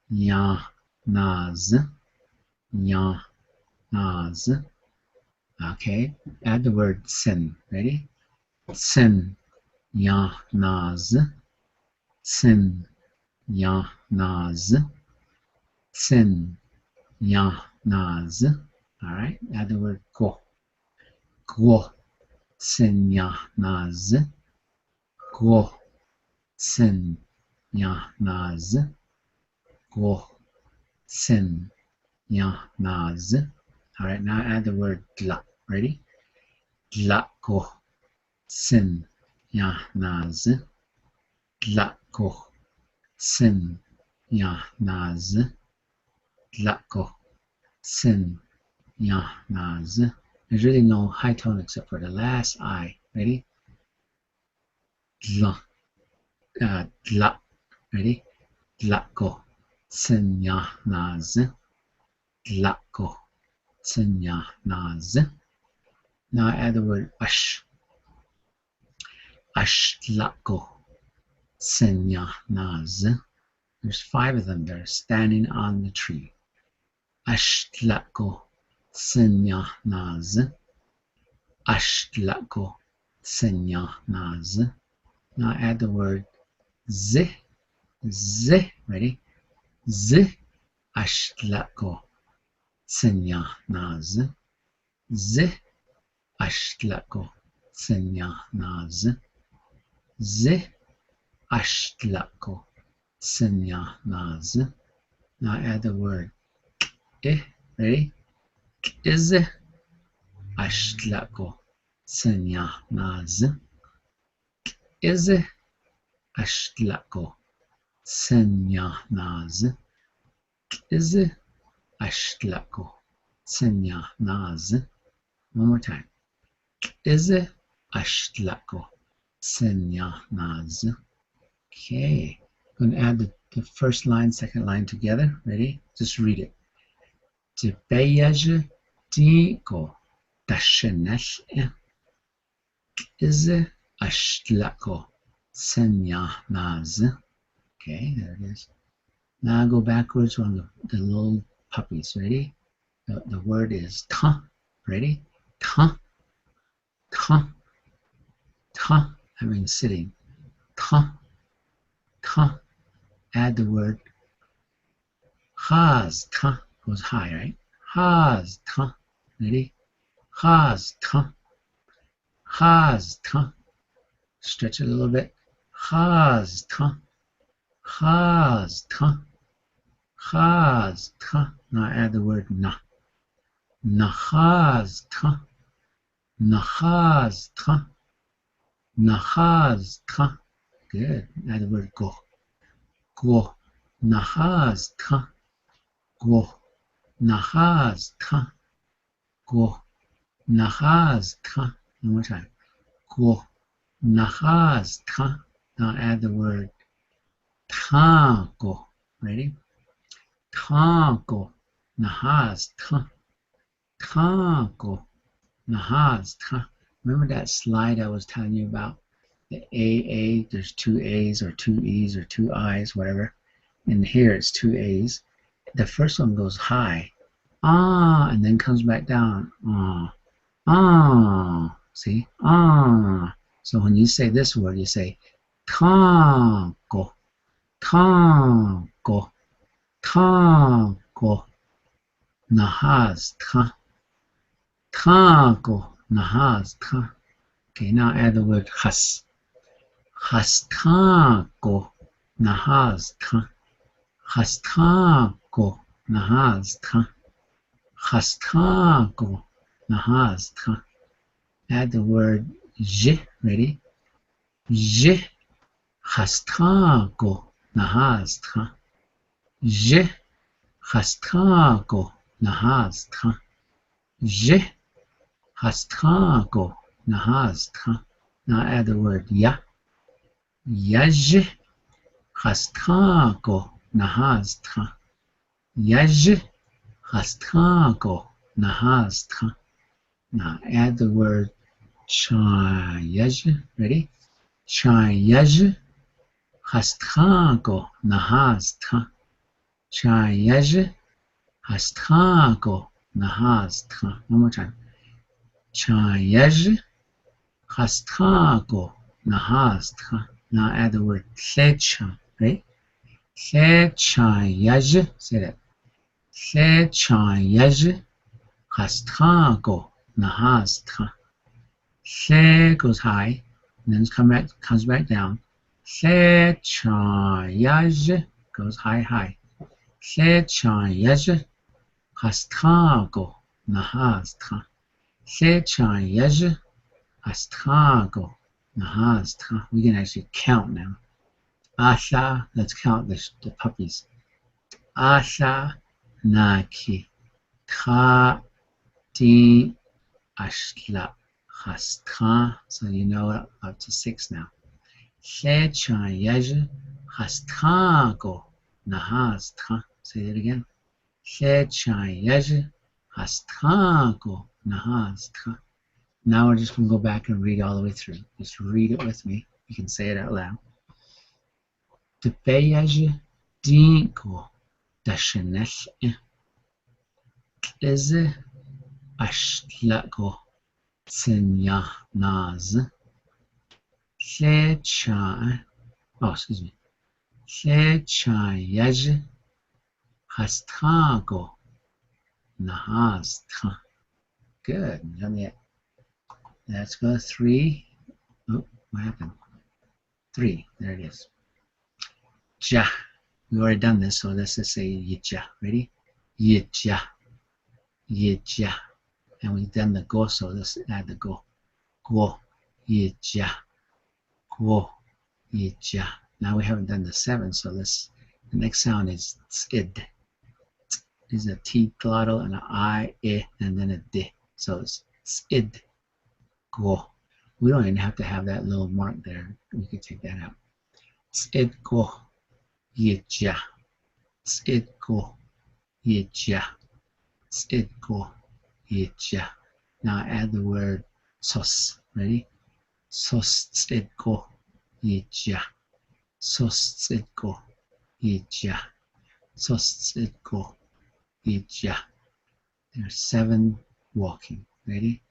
Yan, naz, yan, naz. Okay, add the word sin. Ready? Sin, yan, naz, sin, yan, naz, sin, yan, naz. All right, add the word go. Go, sin, yan, naz, go, sin, yan, naz, go, sin, yan, naz. All right, now add the word dla. Ready? Dla go, sin, yan, naz, dla go, sin, yan, naz, dla go, sin, yan, naz. There's really no high tone except for the last I. Ready? Dla, dla. Ready? Dla go, sin, yan, naz, dla go, sin, yan, naz. Now add the word ash. Ash, dla go, sin, yan, naz. There's 5 of them that are standing on the tree. Ash, dla go, sin, yan, naz. Ash, dla go, sin, yan, naz. Now add the word z. Z. Ready? Z. Ash, dla go, sin, yan, naz. Z. Ash, dla go, sin, yan, naz. Z. Ash, dla go, sin, yan, naz. Now add the word I. Ready? Is ash, dla go, sin, yan, naz. Is ash, dla go, sin, yan, naz. Is ash, dla go, sin, yan, naz. One more time. Is ash, dla go, sin, yan, naz. Okay. I'm going to add the first line, second line together. Ready? Just read it. Tebeyaj diko dashenesh is ashlako senya naz. Okay, there it is. Now go backwards on the little puppies. Ready? The word is ta. Ready? Ta. Ta. Ta. I mean sitting. Ta. Ta. Add the word has. Ta goes high, right? Has. Ta. Ready? Has. Ta. Has. Ta. Stretch it a little bit. Has. Ta. Has. Ta. Has. Ta. Now add the word na. Nahaz. Ta. Nahaz. Ta. Nahaz. Ta. Good. Add the word go. Go. Nahaz. Ta. Go. Nahaz. Ta. Go. Nahaz. Ta. One more time. Go. Nahaz. Ta. Now add the word tango. Ready? Tango. Nahaz. Ta. Tango. Nahaz. Ta. Remember that slide I was telling you about? The AA, there's 2 A's or 2 E's or 2 I's, whatever. And here it's 2 A's. The first one goes high. Ah, and then comes back down. Ah. Ah. See? Ah. So when you say this word, you say tango. Tango. Tango. Nahaz. Ta. Tango. Nahaz. Ta. Okay, now add the word has. Hastango nahaz ta. Hastango nahaz ta. Hastango nahaztcha. Add the word j. Ready? J chastchago nahaztcha. J chastchago nahaztcha. J chastchago nahaztcha. Now add the word ya. Yaj chastchago nahaztcha. Yaj chastchago nahaztcha. Now add the word chayaj. Ready? Chayaj chastchago nahaztcha. Chayaj chastchago nahaztcha. One more time. Chayaj chastchago nahaztcha. Now add the word klecha. Right? Klechayaj. Say that. Klechayaj chastchago nahaztcha. Kle goes high, and then comes back down. Klechayaj goes high, high. Klechayaj chastchago nahaztcha. Klechayaj chastchago nahaztcha. We can actually count now. Asha, let's count the puppies. Asha, naki, tra, di, ashla, chastcha. So you know up to 6 now. Klechayaj chastchago nahaztcha. Say that again. Klechayaj chastchago nahaztcha. Now we're just going to go back and read all the way through. Just read it with me. You can say it out loud. Tepeyaj dinko dashenech tleze ashtlago tsenya naz Klechayaj. Oh, excuse me. Klechayaj chastchago nahaztcha. Good. Done yet. Let's go 3. Oh, what happened? 3. There it is. Ja. We already done this, so let's just say yija. Ready? Yija. Yija. And we've done the go, so let's add the go. Go. Yija. Go. Yija. Now we haven't done the 7, so let's. The next sound is tzid. Is a T glottal and an I, and then a D. So it's tzid. Go. We don't even have to have that little mark there. We could take that out. Tzid go. Yija. Tzid go. Yija. Tzid go. Yija. Now add the word sos. Ready? Sos tzid go. Yija. Sos tzid go. Yija. Sos tzid go. Yija. There's 7 walking. Ready?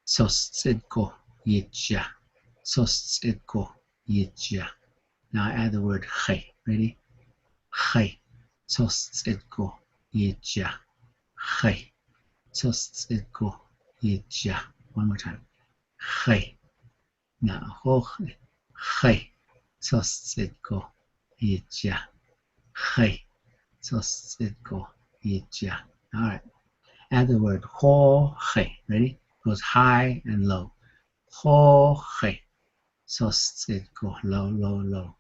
Sos tzid go. Yija. Sos tzid go. Yija. Now add the word chay. Ready? Chay. Sos tzid go. Yija. Chay. Sos tzid go. Yija. One more time. Chay. Now ho chay. Sos tzid go. Yija. Chay. Sos tzid go. Yija. All right. Add the word ho chay. Ready? Goes high and low. Ho chay. Sos tzid go. Low, low, low.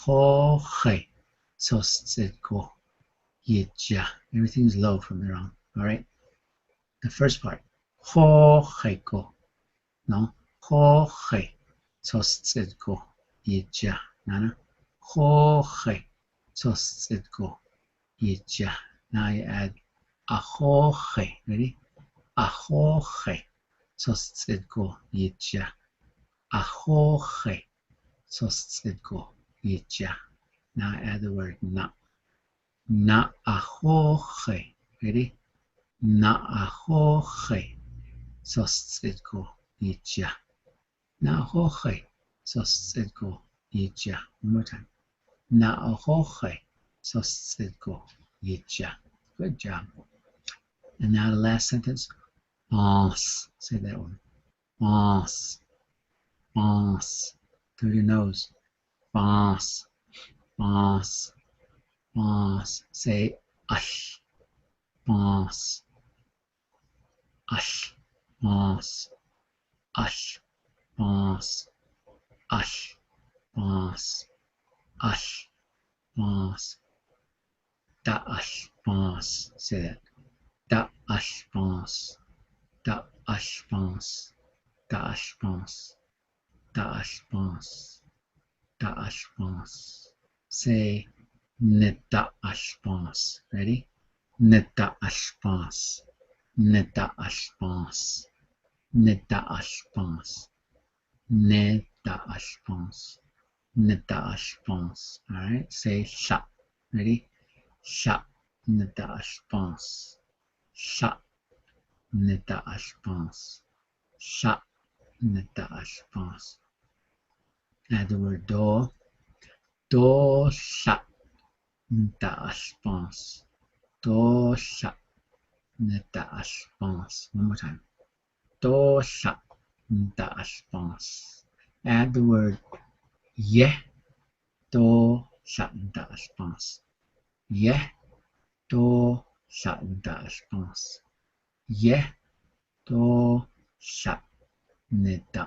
Ho chay. Sos tzid go. Yija. Everything's low from there on. All right. The first part. Ho chay go. No. Ho chay. Sos tzid go. Yija. Nana. Ho chay. Sos tzid go. Yija. Now you add aho chay. Ready? Aho chay. Sos tzid go. Yija. Aho chay. Sos tzid go. Yija. Now add the word na. Na aho chay. Ready? Na aho chay. Sos tzid go. Yija. Na aho chay. Sos tzid go. Yija. One more time. Na aho chay. Sos tzid go. Yija. Good job. And now the last sentence. Ons. Say that one. Ons. Ons. Through your nose. Ons. Ons. Ons. Say ash. Ons. Ashbons, ashbons, ashbons, ashbons. Da ashbons. Say that. Da ashbons, da ashbons, da ashbons, da ashbons, da ashbons. Say neta ashbons. Ready? Neta ashbons, neta ashbons, neta ashbons, neta ashbons, neta ashbons. All right. Say sha. Ready? Sha neta ashbons, sha neta ashbons, sha neta ashbons. Add the word do sha neta ashbons, do sha neta ashbons. One more time. Do sha neta ashbons. Add the word yeah, do sha neta ashbons. Yeah, do sha neta ashbons. Yeah, do sha neta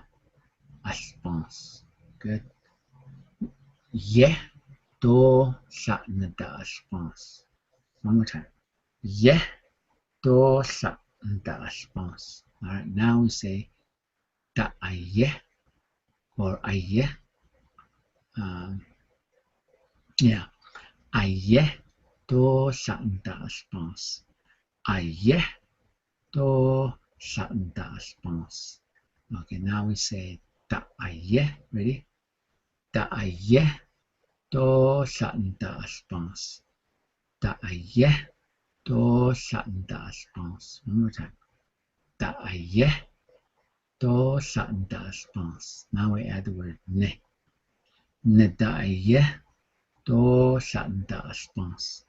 ashbons. Good. Yeah, do sha neta ashbons. One more time. Yeah, do sha neta ashbons. All right. Now we say da aye or aye. Yeah. Aye do sha neta ashbons. Aye do sha neta ashbons. Okay. Now we say da aye. Ready? Da aye do sha neta ashbons. Da aye do sha neta ashbons. One more time. Da aye do sha neta ashbons. Now we add the word ne. Ne da aye do sha neta ashbons.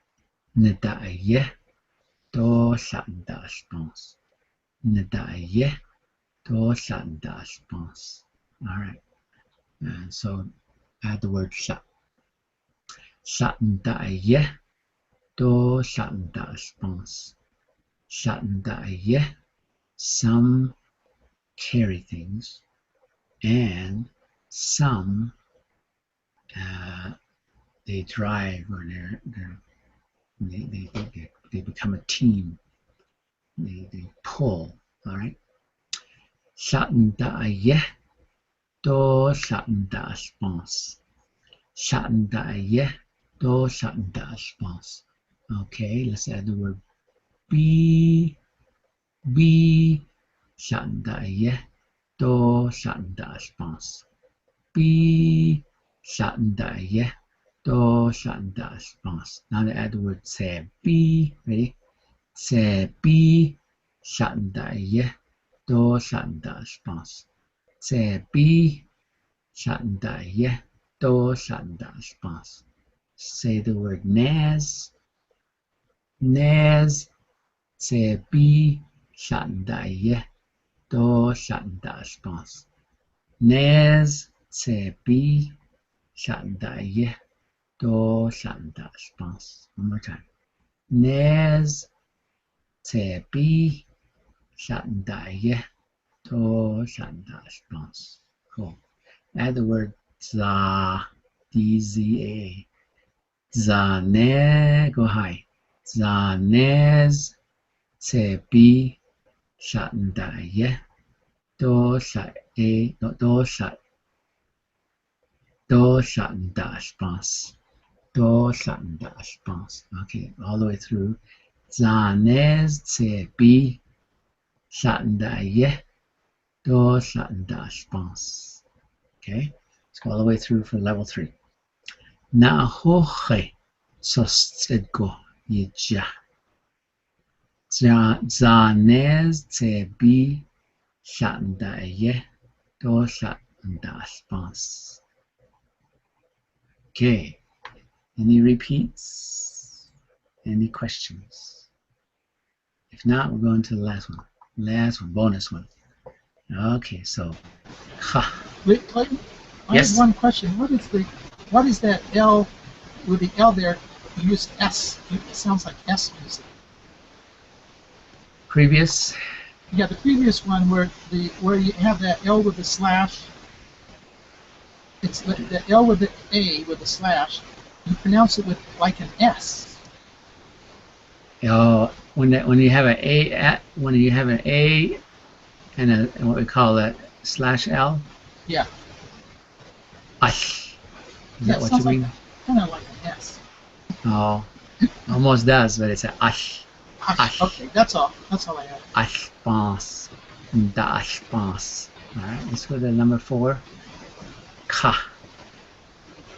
Ne da aye do sha neta ashbons. Ne da aye do sha neta ashbons. All right. And so add the word sha. Sha neta aye do sha neta ashbons. Sha neta aye. Some carry things, and some they drive, or they become a team. They pull. All right. Sha neta aye do sha neta ashbons. Sha neta aye do sha neta ashbons. Okay, let's add the word be. Sha neta aye do sha neta ashbons. Be sha neta aye do sha neta ashbons. Now to add the word se be. Ready? Se be sha neta aye do sha neta ashbons. Se be sha neta aye do sha neta ashbons. Say the word nez. Nez se be sha neta aye do sha neta ashbons. Nez se be sha neta aye do sha neta ashbons. One more time. Nez se be sha neta aye do sha neta ashbons. Cool. Add the word za. D-Z-A. Za ne. Go high. Za nez se be sha neta aye do sha neta ashbons. Do sha neta ashbons. Okay, all the way through. Za nez se be sha neta aye do sha neta ashbons. Okay, let's go all the way through for level 3. Na hoche sostego yija. Za nez se be sha neta aye do sha neta ashbons. Okay, any repeats? Any questions? If not, we're going to the last one. Last one, bonus one. Okay, so ha. Wait, I Yes. have one question. What is that L with the L there? You use S. It sounds like S music. Previous Yeah, the previous one where you have that L with the slash. It's the L with the A with the slash. You pronounce it with like an S. When you have an A and what we call that slash L. Yeah. Ash. Is Yeah, that it what you sounds like mean? kind of like an S. Oh, almost does, but it's a ash. Ash. Okay, that's all. That's all I have. Ashbas. The ashbas. All right. Let's go to number 4. Ka.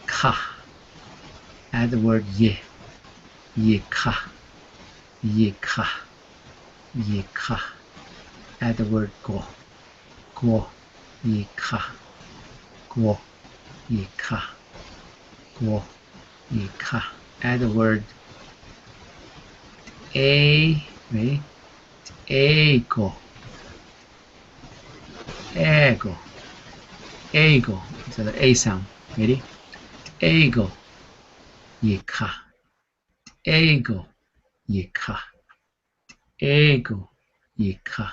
Ka. Add the word ye. Ye ka. Ye ka. Ye ka. Add the word go. Go. Ye ka. Go. Ye ka. Go. Ye ka. Add the word a. Ready? Ego. Ego. Ego. So the A sound. Ready? Ego. Ye ka. Ego. Ye ka. Ego. Ye ka.